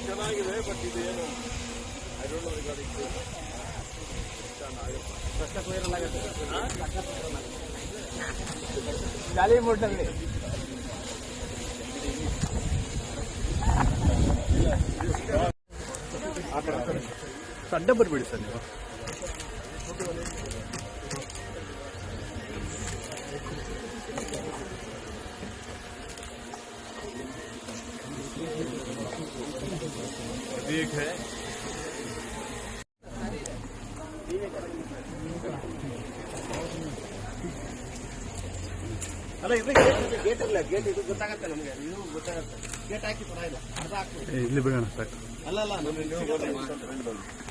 ಚೆನ್ನಾಗಿದೆ ಬಟ್ ಇದು ಏನು ಐ ಡೋಂಟ್ ನೋ ರಿಗಾರ್ಡಿಂಗ್ ಗಾಳಿ ಮೂಡ್ನಲ್ಲಿ ಅಡ್ಡ ಬರ್ಬೇಡಿ ಸರ್ ನೀವು. ठीक है ಅಲ್ಲ ಇದು ಗೇಟ್ ಇಲ್ಲ ಗೇಟ್ ಇದು ಗೊತ್ತಾಗತ್ತೆ ನಮಗೆ ನೀವು ಗೊತ್ತಾಗತ್ತೆ ಗೇಟ್ ಹಾಕಿ ಪರವಾಗಿಲ್ಲ ಅರ್ಧ ಹಾಕ್ಬೋದು ಇಲ್ಲಿ ಬಿಡೋಣ ಸಾಕು ಅಲ್ಲ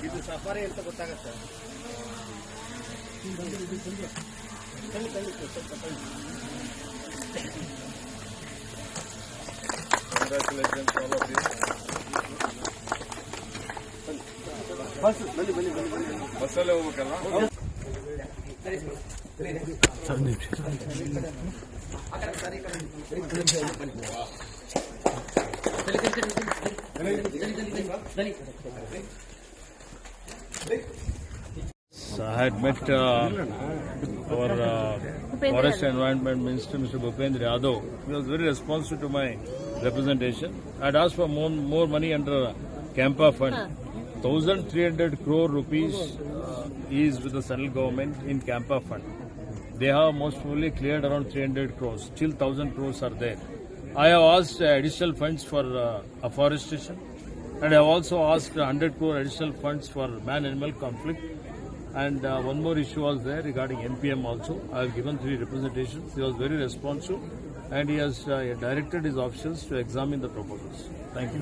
ಇದು ಸಫಾರಿ ಅಂತ ಗೊತ್ತಾಗತ್ತೆ ಕಂಗ್ರ್ಯಾಚುಲೇಷನ್ಸ್ ಆಲ್ ಆಫ್ ಯು ಬಸ್ಸಲ್ಲೇ ಹೋಗ್ಬೇಕಲ್ಲ ಸರ್ ನಿಮಿಷ I had met our Forest and Environment Minister, Mr. Bhupendra Yadav. He was very responsive to my representation. I had asked for more money under Campa Fund. 1,300 crore rupees is with the central government in Campa Fund. They have most probably cleared around 300 crores. Still 1,000 crores are there. I have asked additional funds for afforestation, and I have also asked 100 crore additional funds for man-animal conflict. And one more issue was there regarding NPM also. I have given 3 representations. He was very responsive, and he has directed his officials to examine the proposals. Thank you.